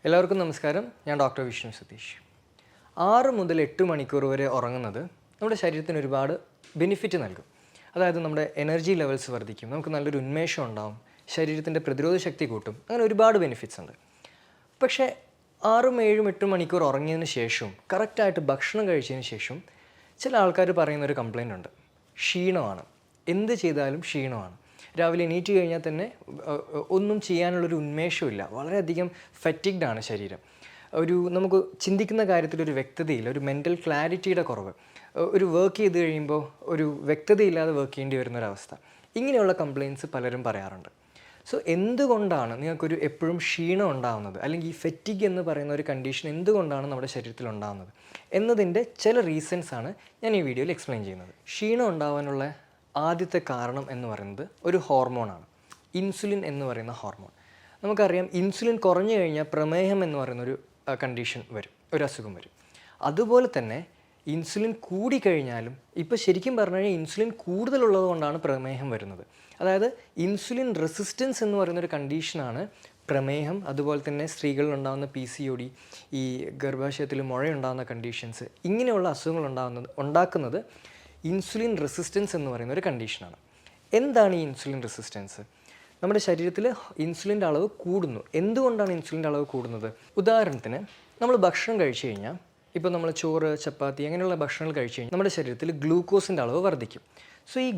എല്ലാവർക്കും നമസ്കാരം. ഞാൻ ഡോക്ടർ വിഷ്ണു സതീഷ്. 6 മുതൽ 8 മണിക്കൂർ വരെ ഉറങ്ങുന്നത് നമ്മുടെ ശരീരത്തിന് ഒരുപാട് ബെനിഫിറ്റ് നൽകും. അതായത് നമ്മുടെ എനർജി ലെവൽസ് വർദ്ധിക്കും, നമുക്ക് നല്ലൊരു ഉന്മേഷം ഉണ്ടാവും, ശരീരത്തിൻ്റെ പ്രതിരോധ ശക്തി കൂട്ടും, അങ്ങനെ ഒരുപാട് ബെനിഫിറ്റ്സ് ഉണ്ട്. പക്ഷേ 6, 7, 8 മണിക്കൂർ ഉറങ്ങിയതിന് ശേഷവും കറക്റ്റായിട്ട് ഭക്ഷണം കഴിച്ചതിന് ശേഷം ചില ആൾക്കാർ പറയുന്നൊരു കംപ്ലയിൻ്റ് ഉണ്ട്. ക്ഷീണമാണ്, എന്ത് ചെയ്താലും ക്ഷീണമാണ്. രാവിലെ എണീറ്റ് കഴിഞ്ഞാൽ തന്നെ ഒന്നും ചെയ്യാനുള്ളൊരു ഉന്മേഷമില്ല, വളരെയധികം ഫറ്റിഗ്ഡ് ആണ് ശരീരം. നമുക്ക് ചിന്തിക്കുന്ന കാര്യത്തിലൊരു വ്യക്തതയില്ല, ഒരു മെൻ്റൽ ക്ലാരിറ്റിയുടെ കുറവ്, ഒരു വർക്ക് ചെയ്ത് കഴിയുമ്പോൾ ഒരു വ്യക്തതയില്ലാതെ വർക്ക് ചെയ്യേണ്ടി വരുന്നൊരവസ്ഥ. ഇങ്ങനെയുള്ള കംപ്ലയിൻറ്റ്സ് പലരും പറയാറുണ്ട്. സോ എന്തുകൊണ്ടാണ് നിങ്ങൾക്കൊരു എപ്പോഴും ക്ഷീണം ഉണ്ടാകുന്നത്, അല്ലെങ്കിൽ ഈ ഫെറ്റിഗ് എന്ന് പറയുന്ന ഒരു കണ്ടീഷൻ എന്തുകൊണ്ടാണ് നമ്മുടെ ശരീരത്തിൽ ഉണ്ടാകുന്നത് എന്നതിൻ്റെ ചില റീസൺസാണ് ഞാൻ ഈ വീഡിയോയിൽ എക്സ്പ്ലെയിൻ ചെയ്യുന്നത്. ക്ഷീണം ഉണ്ടാകാനുള്ള ആദ്യത്തെ കാരണം എന്ന് പറയുന്നത് ഒരു ഹോർമോണാണ്, ഇൻസുലിൻ എന്ന് പറയുന്ന ഹോർമോൺ. നമുക്കറിയാം, ഇൻസുലിൻ കുറഞ്ഞു കഴിഞ്ഞാൽ പ്രമേഹം എന്ന് പറയുന്നൊരു കണ്ടീഷൻ വരും, ഒരു അസുഖം വരും. അതുപോലെ തന്നെ ഇൻസുലിൻ കൂടിക്കഴിഞ്ഞാലും, ഇപ്പോൾ ശരിക്കും പറഞ്ഞു കഴിഞ്ഞാൽ ഇൻസുലിൻ കൂടുതലുള്ളത് കൊണ്ടാണ് പ്രമേഹം വരുന്നത്. അതായത് ഇൻസുലിൻ റെസിസ്റ്റൻസ് എന്ന് പറയുന്നൊരു കണ്ടീഷനാണ് പ്രമേഹം, അതുപോലെ തന്നെ സ്ത്രീകളിലുണ്ടാകുന്ന PCOD, ഈ ഗർഭാശയത്തിൽ മുഴയുണ്ടാകുന്ന കണ്ടീഷൻസ്, ഇങ്ങനെയുള്ള അസുഖങ്ങൾ ഉണ്ടാക്കുന്നത് ഇൻസുലിൻ റെസിസ്റ്റൻസ് എന്ന് പറയുന്ന ഒരു കണ്ടീഷനാണ്. എന്താണ് ഈ ഇൻസുലിൻ റെസിസ്റ്റൻസ്? നമ്മുടെ ശരീരത്തിൽ ഇൻസുലിൻ്റെ അളവ് കൂടുന്നു. എന്തുകൊണ്ടാണ് ഇൻസുലിൻ്റെ അളവ് കൂടുന്നത്? ഉദാഹരണത്തിന്, നമ്മൾ ഭക്ഷണം കഴിച്ചു കഴിഞ്ഞാൽ, ഇപ്പോൾ നമ്മൾ ചോറ്, ചപ്പാത്തി അങ്ങനെയുള്ള ഭക്ഷണങ്ങൾ കഴിച്ചു കഴിഞ്ഞാൽ നമ്മുടെ ശരീരത്തിൽ ഗ്ലൂക്കോസിൻ്റെ അളവ് വർദ്ധിക്കും. സോ ഈ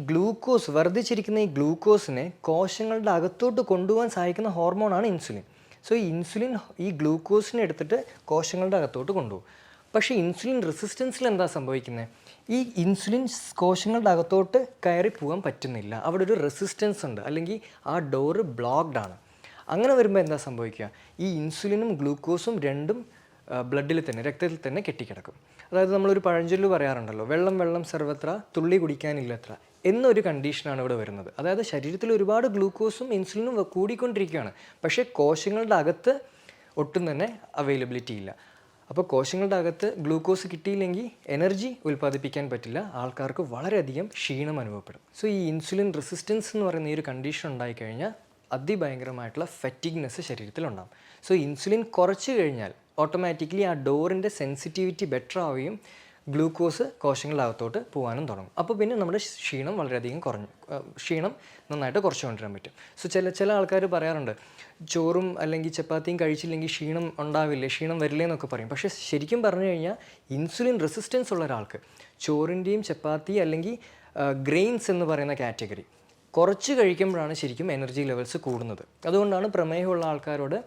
വർദ്ധിച്ചിരിക്കുന്ന ഈ ഗ്ലൂക്കോസിനെ കോശങ്ങളുടെ അകത്തോട്ട് കൊണ്ടുപോകാൻ സഹായിക്കുന്ന ഹോർമോണാണ് ഇൻസുലിൻ. സോ ഈ ഇൻസുലിൻ ഈ ഗ്ലൂക്കോസിനെ എടുത്തിട്ട് കോശങ്ങളുടെ അകത്തോട്ട് കൊണ്ടുപോകും. പക്ഷേ ഇൻസുലിൻ റെസിസ്റ്റൻസിൽ എന്താ സംഭവിക്കുന്നത്? ഈ ഇൻസുലിൻ കോശങ്ങളുടെ അകത്തോട്ട് കയറി പോകാൻ പറ്റുന്നില്ല, അവിടെ ഒരു റെസിസ്റ്റൻസ് ഉണ്ട്, അല്ലെങ്കിൽ ആ ഡോറ് ബ്ലോക്ക്ഡ് ആണ്. അങ്ങനെ വരുമ്പോൾ എന്താ സംഭവിക്കുക? ഈ ഇൻസുലിനും ഗ്ലൂക്കോസും രണ്ടും ബ്ലഡിൽ തന്നെ, രക്തത്തിൽ തന്നെ കെട്ടിക്കിടക്കും. അതായത് നമ്മളൊരു പഴഞ്ചൊല്ല് പറയാറുണ്ടല്ലോ, വെള്ളം വെള്ളം സർവത്ര തുള്ളി കുടിക്കാനില്ലത്ര എന്നൊരു കണ്ടീഷനാണ് ഇവിടെ വരുന്നത്. അതായത് ശരീരത്തിൽ ഒരുപാട് ഗ്ലൂക്കോസും ഇൻസുലിനും കൂടിക്കൊണ്ടിരിക്കുകയാണ്, പക്ഷേ കോശങ്ങളുടെ അകത്ത് ഒട്ടും തന്നെ അവൈലബിലിറ്റി ഇല്ല. അപ്പോൾ കോശങ്ങളുടെ അകത്ത് ഗ്ലൂക്കോസ് കിട്ടിയില്ലെങ്കിൽ എനർജി ഉൽപ്പാദിപ്പിക്കാൻ പറ്റില്ല, ആൾക്കാർക്ക് വളരെയധികം ക്ഷീണം അനുഭവപ്പെടും. സോ ഈ ഇൻസുലിൻ റെസിസ്റ്റൻസ് എന്ന് പറയുന്ന ഈ ഒരു കണ്ടീഷൻ ഉണ്ടായിക്കഴിഞ്ഞാൽ അതിഭയങ്കരമായിട്ടുള്ള ഫറ്റിഗ്നെസ് ശരീരത്തിലുണ്ടാകും. സോ ഇൻസുലിൻ കുറച്ച് കഴിഞ്ഞാൽ ഓട്ടോമാറ്റിക്കലി ആ ഡോറിൻ്റെ സെൻസിറ്റിവിറ്റി ബെറ്റർ ആവുകയും ഗ്ലൂക്കോസ് കോശങ്ങളുടെ അകത്തോട്ട് പോകാനും തുടങ്ങും. അപ്പോൾ പിന്നെ നമ്മുടെ ക്ഷീണം വളരെയധികം ക്ഷീണം നന്നായിട്ട് കുറച്ച് കൊണ്ടുവരാൻ പറ്റും. സോ ചില ആൾക്കാർ പറയാറുണ്ട്, ചോറും അല്ലെങ്കിൽ ചപ്പാത്തിയും കഴിച്ചില്ലെങ്കിൽ ക്ഷീണം ഉണ്ടാവില്ലേ, ക്ഷീണം വരില്ലേ എന്നൊക്കെ പറയും. പക്ഷേ ശരിക്കും പറഞ്ഞു കഴിഞ്ഞാൽ ഇൻസുലിൻ റെസിസ്റ്റൻസ് ഉള്ള ഒരാൾക്ക് ചോറിൻ്റെയും ചപ്പാത്തി അല്ലെങ്കിൽ ഗ്രെയിൻസ് എന്ന് പറയുന്ന കാറ്റഗറി കുറച്ച് കഴിക്കുമ്പോഴാണ് ശരിക്കും എനർജി ലെവൽസ് കൂടുന്നത്. അതുകൊണ്ടാണ് പ്രമേഹമുള്ള ആൾക്കാരോട്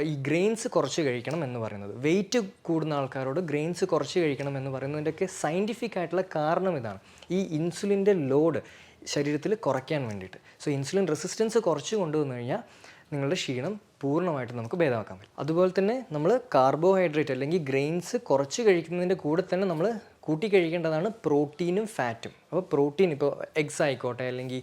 ഈ ഗ്രെയിൻസ് കുറച്ച് കഴിക്കണം എന്ന് പറയുന്നത്. വെയിറ്റ് കൂടുന്ന ആൾക്കാരോട് ഗ്രെയിൻസ് കുറച്ച് കഴിക്കണം എന്ന് പറയുന്നതിൻ്റെയൊക്കെ സയൻറ്റിഫിക് ആയിട്ടുള്ള കാരണം ഇതാണ്, ഈ ഇൻസുലിൻ്റെ ലോഡ് ശരീരത്തിൽ കുറയ്ക്കാൻ വേണ്ടിയിട്ട്. സോ ഇൻസുലിൻ റെസിസ്റ്റൻസ് കുറച്ച് കൊണ്ടുവന്നു കഴിഞ്ഞാൽ നിങ്ങളുടെ ക്ഷീണം പൂർണ്ണമായിട്ട് നമുക്ക് ഭേദമാക്കാൻ പറ്റും. അതുപോലെ തന്നെ നമ്മൾ കാർബോഹൈഡ്രേറ്റ് അല്ലെങ്കിൽ ഗ്രെയിൻസ് കുറച്ച് കഴിക്കുന്നതിൻ്റെ കൂടെ തന്നെ നമ്മൾ കൂട്ടി കഴിക്കേണ്ടതാണ് പ്രോട്ടീനും ഫാറ്റും. അപ്പോൾ പ്രോട്ടീൻ, ഇപ്പോൾ എഗ്സ് ആയിക്കോട്ടെ അല്ലെങ്കിൽ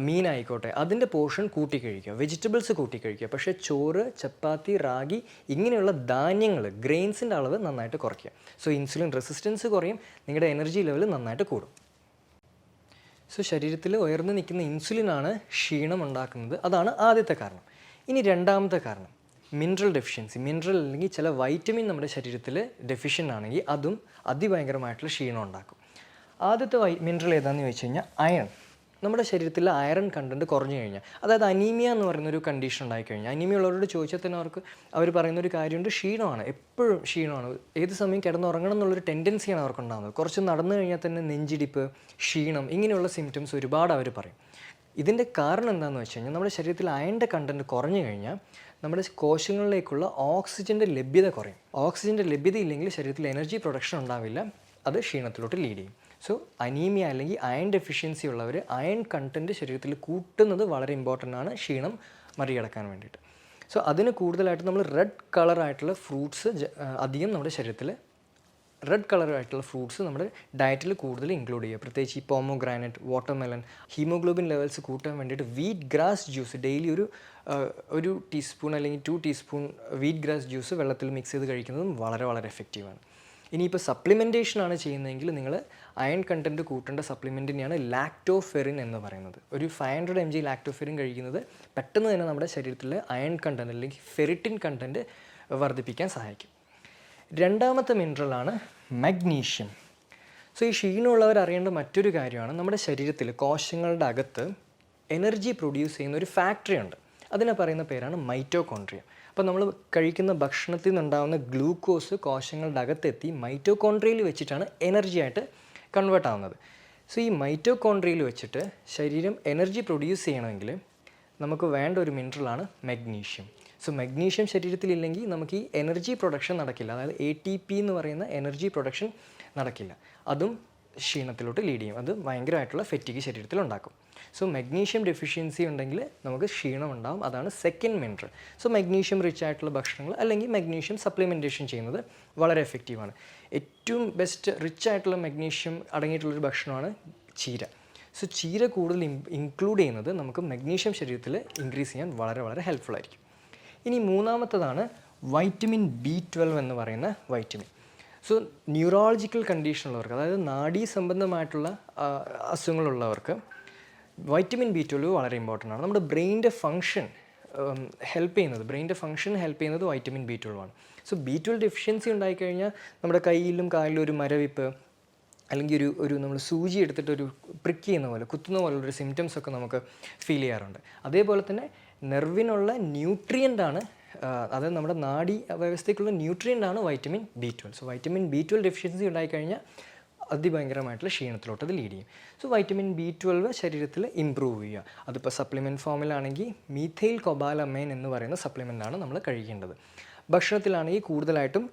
മീൻ ആയിക്കോട്ടെ, അതിൻ്റെ പോർഷൻ കൂട്ടി കഴിക്കുക, വെജിറ്റബിൾസ് കൂട്ടി കഴിക്കുക. പക്ഷേ ചോറ്, ചപ്പാത്തി, റാഗി ഇങ്ങനെയുള്ള ധാന്യങ്ങൾ, ഗ്രെയിൻസിൻ്റെ അളവ് നന്നായിട്ട് കുറയ്ക്കുക. സോ ഇൻസുലിൻ റെസിസ്റ്റൻസ് കുറയും, നിങ്ങളുടെ എനർജി ലെവൽ നന്നായിട്ട് കൂടും. സോ ശരീരത്തിൽ ഉയർന്നു നിൽക്കുന്ന ഇൻസുലിനാണ് ക്ഷീണം ഉണ്ടാക്കുന്നത്. അതാണ് ആദ്യത്തെ കാരണം. ഇനി രണ്ടാമത്തെ കാരണം മിനറൽ ഡെഫിഷ്യൻസി. മിനറൽ അല്ലെങ്കിൽ ചില വൈറ്റമിൻ നമ്മുടെ ശരീരത്തിൽ ഡെഫിഷ്യൻ്റ് ആണെങ്കിൽ അതും അതിഭയങ്കരമായിട്ടുള്ള ക്ഷീണം ഉണ്ടാക്കും. ആദ്യത്തെ മിനറൽ ഏതാണെന്ന് ചോദിച്ചു കഴിഞ്ഞാൽ അയൺ. നമ്മുടെ ശരീരത്തിൽ അയറൺ കണ്ടൻറ്റ് കുറഞ്ഞു കഴിഞ്ഞാൽ, അതായത് അനീമിയ എന്ന് പറയുന്നൊരു കണ്ടീഷൻ ഉണ്ടായിക്കഴിഞ്ഞാൽ, അനീമിയ ഉള്ളവരോട് ചോദിച്ചാൽ തന്നെ അവർ പറയുന്നൊരു കാര്യമുണ്ട്, ക്ഷീണമാണ്, എപ്പോഴും ക്ഷീണമാണ്, ഏത് സമയം കിടന്നുറങ്ങണം എന്നുള്ളൊരു ടെൻഡൻസിയാണ് അവർക്കുണ്ടാകുന്നത്. കുറച്ച് നടന്നു കഴിഞ്ഞാൽ തന്നെ നെഞ്ചിടിപ്പ്, ക്ഷീണം, ഇങ്ങനെയുള്ള സിംറ്റംസ് ഒരുപാട് അവർ പറയും. ഇതിൻ്റെ കാരണം എന്താണെന്ന് വെച്ച് കഴിഞ്ഞാൽ, നമ്മുടെ ശരീരത്തിൽ അയണിൻ്റെ കണ്ടൻറ്റ് കുറഞ്ഞു കഴിഞ്ഞാൽ നമ്മുടെ കോശങ്ങളിലേക്കുള്ള ഓക്സിജൻ്റെ ലഭ്യത കുറയും. ഓക്സിജൻ്റെ ലഭ്യത ഇല്ലെങ്കിൽ ശരീരത്തിൽ എനർജി പ്രൊഡക്ഷൻ ഉണ്ടാവില്ല, അത് ക്ഷീണത്തിലോട്ട് ലീഡ് ചെയ്യും. സോ അനീമിയ അല്ലെങ്കിൽ അയൺ ഡെഫിഷ്യൻസി ഉള്ളവർ അയൺ കണ്ടൻറ്റ് ശരീരത്തിൽ കൂട്ടുന്നത് വളരെ ഇമ്പോർട്ടൻ്റ് ആണ് ക്ഷീണം മറികടക്കാൻ വേണ്ടിയിട്ട്. സോ അതിന് കൂടുതലായിട്ട് നമ്മൾ റെഡ് കളറായിട്ടുള്ള ഫ്രൂട്ട്സ് അധികം നമ്മുടെ ശരീരത്തിൽ നമ്മുടെ ഡയറ്റിൽ കൂടുതൽ ഇൻക്ലൂഡ് ചെയ്യുക. പ്രത്യേകിച്ച് ഈ പോമോഗ്രാനറ്റ്, വാട്ടർമെലൺ. ഹീമോഗ്ലോബിൻ ലെവൽസ് കൂട്ടാൻ വേണ്ടിയിട്ട് വീറ്റ് ഗ്രാസ് ജ്യൂസ് ഡെയിലി ഒരു ടീസ്പൂൺ അല്ലെങ്കിൽ 2 ടീസ്പൂൺ വീറ്റ് ഗ്രാസ് ജ്യൂസ് വെള്ളത്തിൽ മിക്സ് ചെയ്ത് കഴിക്കുന്നതും വളരെ വളരെ എഫക്റ്റീവാണ്. ഇനിയിപ്പോൾ സപ്ലിമെൻറ്റേഷനാണ് ചെയ്യുന്നതെങ്കിൽ നിങ്ങൾ അയൺ കണ്ടൻറ്റ് കൂട്ടേണ്ട സപ്ലിമെൻറ്റിനെയാണ് ലാക്ടോഫെറിൻ എന്ന് പറയുന്നത്. ഒരു 500 mg ലാക്ടോഫെറിൻ കഴിക്കുന്നത് പെട്ടെന്ന് തന്നെ നമ്മുടെ ശരീരത്തിൽ അയൺ കണ്ടൻറ്റ് അല്ലെങ്കിൽ ഫെറിറ്റിൻ കണ്ടൻറ്റ് വർദ്ധിപ്പിക്കാൻ സഹായിക്കും. രണ്ടാമത്തെ മിനറലാണ് മഗ്നീഷ്യം. സോ ഈ ക്ഷീണമുള്ളവർ അറിയേണ്ട മറ്റൊരു കാര്യമാണ്, നമ്മുടെ ശരീരത്തിൽ കോശങ്ങളുടെ അകത്ത് എനർജി പ്രൊഡ്യൂസ് ചെയ്യുന്ന ഒരു ഫാക്ടറി ഉണ്ട്. അതിനെ പറയുന്ന പേരാണ് മൈറ്റോകോൺട്രിയ. അപ്പോൾ നമ്മൾ കഴിക്കുന്ന ഭക്ഷണത്തിൽ നിന്നുണ്ടാകുന്ന ഗ്ലൂക്കോസ് കോശങ്ങളുടെ അകത്തെത്തി മൈറ്റോകോൺട്രിയയിൽ വെച്ചിട്ടാണ് എനർജി ആയിട്ട് കൺവേർട്ട് ആവുന്നത്. സോ ഈ മൈറ്റോകോൺട്രിയയിൽ വെച്ചിട്ട് ശരീരം എനർജി പ്രൊഡ്യൂസ് ചെയ്യണമെങ്കിൽ നമുക്ക് വേണ്ട ഒരു മിനറലാണ് മഗ്നീഷ്യം. സോ മഗ്നീഷ്യം ശരീരത്തിലില്ലെങ്കിൽ നമുക്ക് ഈ എനർജി പ്രൊഡക്ഷൻ നടക്കില്ല. അതായത് ATP എന്ന് പറയുന്ന എനർജി പ്രൊഡക്ഷൻ നടക്കില്ല. അതും ക്ഷീണത്തിലോട്ട് ലീഡ് ചെയ്യും. അത് ഭയങ്കരമായിട്ടുള്ള ഫെറ്റിഗ് ശരീരത്തിൽ ഉണ്ടാക്കും. സോ മഗ്നീഷ്യം ഡെഫിഷ്യൻസി ഉണ്ടെങ്കിൽ നമുക്ക് ക്ഷീണം ഉണ്ടാകും. അതാണ് second mineral. So magnesium rich ആയിട്ടുള്ള ഭക്ഷണങ്ങൾ അല്ലെങ്കിൽ മഗ്നീഷ്യം സപ്ലിമെൻറ്റേഷൻ ചെയ്യുന്നത് വളരെ എഫക്റ്റീവാണ്. ഏറ്റവും ബെസ്റ്റ് റിച്ച് ആയിട്ടുള്ള മഗ്നീഷ്യം അടങ്ങിയിട്ടുള്ളൊരു ഭക്ഷണമാണ് ചീര. സോ ചീര കൂടുതൽ ഇൻക്ലൂഡ് ചെയ്യുന്നത് നമുക്ക് മഗ്നീഷ്യം ശരീരത്തിൽ ഇൻക്രീസ് ചെയ്യാൻ വളരെ വളരെ ഹെൽപ്ഫുൾ ആയിരിക്കും. ഇനി മൂന്നാമത്തതാണ് വൈറ്റമിൻ B12 എന്ന് പറയുന്ന വൈറ്റമിൻ. സോ ന്യൂറോളജിക്കൽ കണ്ടീഷനുള്ളവർക്ക്, അതായത് നാഡീ സംബന്ധമായിട്ടുള്ള അസുഖങ്ങളുള്ളവർക്ക് വൈറ്റമിൻ B12 വളരെ ഇമ്പോർട്ടൻ്റ് ആണ്. നമ്മുടെ ബ്രെയിനിൻ്റെ ഫങ്ഷൻ ഹെൽപ്പ് ചെയ്യുന്നത് വൈറ്റമിൻ B12 ആണ്. സോ B12 ഡെഫിഷ്യൻസി ഉണ്ടായിക്കഴിഞ്ഞാൽ നമ്മുടെ കയ്യിലും കാലിലും ഒരു മരവിപ്പ് അല്ലെങ്കിൽ ഒരു നമ്മൾ സൂചി എടുത്തിട്ട് ഒരു പ്രിക്ക് ചെയ്യുന്ന പോലെ, കുത്തുന്ന പോലുള്ളൊരു സിംറ്റംസ് ഒക്കെ നമുക്ക് ഫീൽ ചെയ്യാറുണ്ട്. അതേപോലെ തന്നെ നെർവിനുള്ള ന്യൂട്രിയൻ്റാണ്, അതായത് നമ്മുടെ നാഡി വ്യവസ്ഥയ്ക്കുള്ള ന്യൂട്രിയൻ്റാണ് vitamin B12. So vitamin B12 deficiency ഉണ്ടായിക്കഴിഞ്ഞാൽ അതിഭയങ്കരമായിട്ടുള്ള ക്ഷീണത്തിലോട്ട് അത് ലീഡ് ചെയ്യും. സോ വൈറ്റമിൻ B12 ശരീരത്തിൽ ഇമ്പ്രൂവ് ചെയ്യുക. അതിപ്പോൾ സപ്ലിമെൻറ്റ് ഫോമിലാണെങ്കിൽ മീഥൈൽ കൊബാലമൈൻ എന്ന് പറയുന്ന സപ്ലിമെൻ്റാണ് നമ്മൾ കഴിക്കേണ്ടത്. ഭക്ഷണത്തിലാണെങ്കിൽ കൂടുതലായിട്ടും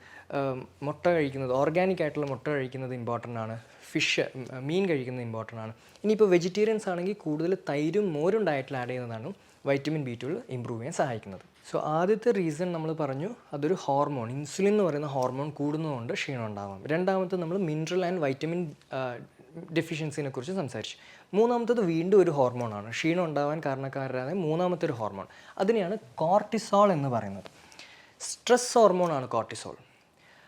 മുട്ട കഴിക്കുന്നത്, ഓർഗാനിക് ആയിട്ടുള്ള മുട്ട കഴിക്കുന്നത് ഇമ്പോർട്ടൻ്റ് ആണ്. ഫിഷ്, മീൻ കഴിക്കുന്നത് ഇമ്പോർട്ടൻ്റ് ആണ്. ഇനിയിപ്പോൾ വെജിറ്റേറിയൻസ് ആണെങ്കിൽ കൂടുതൽ തൈരും മോരും ഡയറ്റിൽ ആഡ് ചെയ്യുന്നതാണ് വൈറ്റമിൻ B12 ഇമ്പ്രൂവ് ചെയ്യാൻ സഹായിക്കുന്നത്. സോ ആദ്യത്തെ റീസൺ നമ്മൾ പറഞ്ഞു, അതൊരു ഹോർമോൺ, ഇൻസുലിൻ എന്ന് പറയുന്ന ഹോർമോൺ കൂടുന്നതുകൊണ്ട് ക്ഷീണം ഉണ്ടാവാം. രണ്ടാമത്തെ നമ്മൾ മിനറൽ ആൻഡ് വൈറ്റമിൻ ഡെഫിഷ്യൻസിനെ കുറിച്ച് സംസാരിച്ചു. മൂന്നാമത്തത് വീണ്ടും ഒരു ഹോർമോണാണ്, ക്ഷീണം ഉണ്ടാവാൻ കാരണക്കാരായ മൂന്നാമത്തെ ഒരു ഹോർമോൺ. അതിനെയാണ് കോർട്ടിസോൾ എന്ന് പറയുന്നത്. സ്ട്രെസ് ഹോർമോണാണ് കോർട്ടിസോൾ.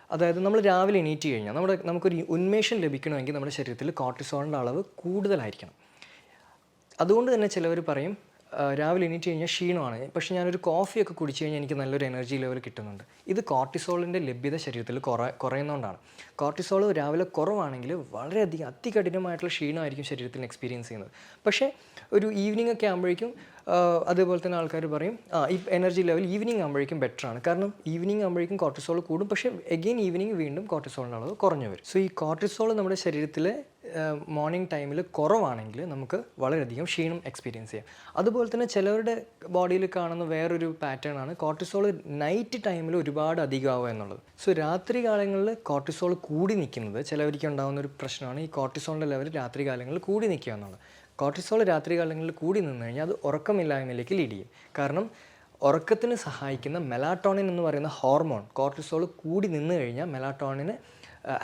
അതായത് നമ്മൾ രാവിലെ എണീറ്റ് കഴിഞ്ഞാൽ നമുക്കൊരു ഉന്മേഷം ലഭിക്കണമെങ്കിൽ നമ്മുടെ ശരീരത്തിൽ കോർട്ടിസോളിൻ്റെ അളവ് കൂടുതലായിരിക്കണം. അതുകൊണ്ട് തന്നെ ചിലവർ പറയും രാവിലെ എണീറ്റ് കഴിഞ്ഞാൽ ക്ഷീണമാണ്, പക്ഷേ ഞാനൊരു കോഫിയൊക്കെ കുടിച്ചു കഴിഞ്ഞാൽ എനിക്ക് നല്ലൊരു എനർജി ലെവൽ കിട്ടുന്നുണ്ട്. ഇത് കോർട്ടിസോളിൻ്റെ ലഭ്യത ശരീരത്തിൽ കുറയുന്നതുകൊണ്ടാണ്. കോർട്ടിസോൾ രാവിലെ കുറവാണെങ്കിൽ വളരെയധികം അതികഠിനമായിട്ടുള്ള ക്ഷീണമായിരിക്കും ശരീരത്തിൽ എക്സ്പീരിയൻസ് ചെയ്യുന്നത്. പക്ഷേ ഒരു ഈവനിങ് ഒക്കെ ആകുമ്പോഴേക്കും അതേപോലെ തന്നെ ആൾക്കാർ പറയും ഈ എനർജി ലെവൽ ഈവനിങ് ആകുമ്പോഴേക്കും ബെറ്ററാണ്. കാരണം ഈവനിങ് ആകുമ്പോഴേക്കും കോർട്ടിസോൾ കൂടും, പക്ഷേ എഗെയിൻ ഈവനിങ് വീണ്ടും കോർട്ടിസോളിൻ്റെ അളവ് കുറഞ്ഞു വരും. സോ ഈ കോർട്ടിസോൾ നമ്മുടെ ശരീരത്തിൽ മോർണിംഗ് ടൈമിൽ കുറവാണെങ്കിൽ നമുക്ക് വളരെയധികം ക്ഷീണം എക്സ്പീരിയൻസ് ചെയ്യാം. അതുപോലെ തന്നെ ചിലവരുടെ ബോഡിയിൽ കാണുന്ന വേറൊരു പാറ്റേൺ ആണ് കോർട്ടിസോൾ നൈറ്റ് ടൈമിൽ ഒരുപാട് അധികമാവുക എന്നുള്ളത്. സോ രാത്രി കാലങ്ങളിൽ കോർട്ടിസോൾ കൂടി നിൽക്കുന്നത് ചിലവർക്ക് ഉണ്ടാകുന്ന ഒരു പ്രശ്നമാണ്. ഈ കോർട്ടിസോളിൻ്റെ ലെവൽ രാത്രി കാലങ്ങളിൽ കൂടി നിൽക്കുക എന്നുള്ളത്. കോർട്ടിസോൾ രാത്രി കാലങ്ങളിൽ കൂടി നിന്ന് കഴിഞ്ഞാൽ അത് ഉറക്കമില്ലായ്മയിലേക്ക് ലീഡ് ചെയ്യും. കാരണം ഉറക്കത്തിന് സഹായിക്കുന്ന മെലാറ്റോണിൻ എന്ന് പറയുന്ന ഹോർമോൺ കോർട്ടിസോൾ കൂടി നിന്ന് കഴിഞ്ഞാൽ മെലാറ്റോണിന്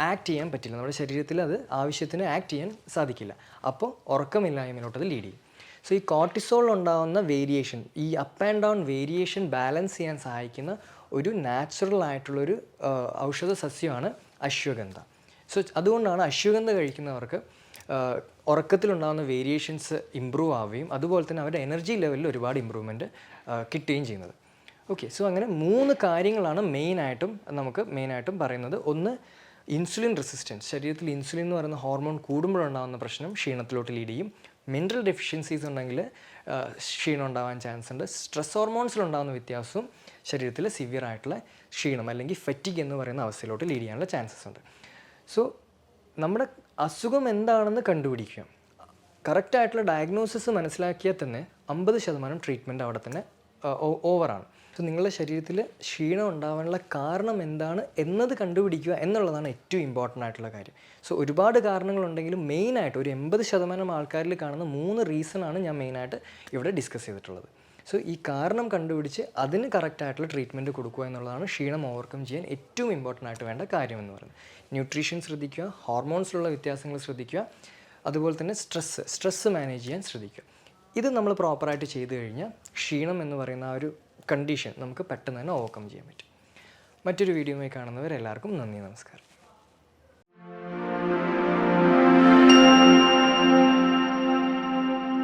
ആക്ട് ചെയ്യാൻ പറ്റില്ല, നമ്മുടെ ശരീരത്തിൽ അത് ആവശ്യത്തിന് ആക്ട് ചെയ്യാൻ സാധിക്കില്ല. അപ്പോൾ ഉറക്കമില്ലായ്മയിലോട്ട് അത് ലീഡ് ചെയ്യും. സോ ഈ കോർട്ടിസോൾ ഉണ്ടാകുന്ന വേരിയേഷൻ, ഈ up and down variation balance ചെയ്യാൻ സഹായിക്കുന്ന ഒരു നാച്ചുറൽ ആയിട്ടുള്ളൊരു ഔഷധ സസ്യമാണ് അശ്വഗന്ധ. സോ അതുകൊണ്ടാണ് അശ്വഗന്ധ കഴിക്കുന്നവർക്ക് ഉറക്കത്തിലുണ്ടാകുന്ന വേരിയേഷൻസ് ഇമ്പ്രൂവ് ആവുകയും അതുപോലെ തന്നെ അവരുടെ എനർജി ലെവലിൽ ഒരുപാട് ഇമ്പ്രൂവ്മെൻറ്റ് കിട്ടുകയും ചെയ്യുന്നത്. ഓക്കെ, സോ അങ്ങനെ 3 കാര്യങ്ങളാണ് മെയിനായിട്ടും പറയുന്നത്. ഒന്ന്, ഇൻസുലിൻ റെസിസ്റ്റൻസ്, ശരീരത്തിൽ ഇൻസുലിൻ എന്ന് പറയുന്ന ഹോർമോൺ കൂടുമ്പോഴുണ്ടാകുന്ന പ്രശ്നം ക്ഷീണത്തിലോട്ട് ലീഡ് ചെയ്യും. മിനറൽ ഡെഫിഷ്യൻസീസ് ഉണ്ടെങ്കിൽ ക്ഷീണം ഉണ്ടാവാൻ ചാൻസ് ഉണ്ട്. സ്ട്രെസ് ഹോർമോൺസിലുണ്ടാകുന്ന വ്യത്യാസവും ശരീരത്തിൽ സിവിയർ ആയിട്ടുള്ള ക്ഷീണം അല്ലെങ്കിൽ ഫെറ്റിഗ് എന്ന് പറയുന്ന അവസ്ഥയിലോട്ട് ലീഡ് ചെയ്യാനുള്ള ചാൻസസ് ഉണ്ട്. സോ നമ്മുടെ അസുഖം എന്താണെന്ന് കണ്ടുപിടിക്കുക, കറക്റ്റായിട്ടുള്ള ഡയഗ്നോസിസ് മനസ്സിലാക്കിയാൽ തന്നെ 50% ട്രീറ്റ്മെൻറ്റ് അവിടെ തന്നെ ഓവറാണ്. സോ നിങ്ങളുടെ ശരീരത്തിൽ ക്ഷീണം ഉണ്ടാവാനുള്ള കാരണം എന്താണ് എന്നത് കണ്ടുപിടിക്കുക എന്നുള്ളതാണ് ഏറ്റവും ഇമ്പോർട്ടൻ്റ് ആയിട്ടുള്ള കാര്യം. സോ ഒരുപാട് കാരണങ്ങളുണ്ടെങ്കിലും മെയിനായിട്ട് ഒരു 80% ആൾക്കാരിൽ കാണുന്ന 3 റീസണാണ് ഞാൻ മെയിനായിട്ട് ഇവിടെ ഡിസ്കസ് ചെയ്തിട്ടുള്ളത്. സോ ഈ കാരണം കണ്ടുപിടിച്ച് അതിന് കറക്റ്റായിട്ടുള്ള ട്രീറ്റ്മെൻറ്റ് കൊടുക്കുക എന്നുള്ളതാണ് ക്ഷീണം ഓവർകം ചെയ്യാൻ ഏറ്റവും ഇമ്പോർട്ടൻ്റ് ആയിട്ട് വേണ്ട കാര്യം എന്ന് പറയുന്നത്. ന്യൂട്രീഷൻ ശ്രദ്ധിക്കുക, ഹോർമോൺസിലുള്ള വ്യത്യാസങ്ങൾ ശ്രദ്ധിക്കുക, അതുപോലെ തന്നെ സ്ട്രെസ്സ് മാനേജ് ചെയ്യാൻ ശ്രദ്ധിക്കുക. ഇത് നമ്മൾ പ്രോപ്പറായിട്ട് ചെയ്തു കഴിഞ്ഞാൽ ക്ഷീണം എന്ന് പറയുന്ന ആ ഒരു കണ്ടീഷൻ നമുക്ക് പെട്ടെന്ന് തന്നെ ഓവർകം ചെയ്യാൻ പറ്റും. മറ്റൊരു വീഡിയോയുമായി കാണുന്നവരെല്ലാവർക്കും നന്ദി, നമസ്കാരം.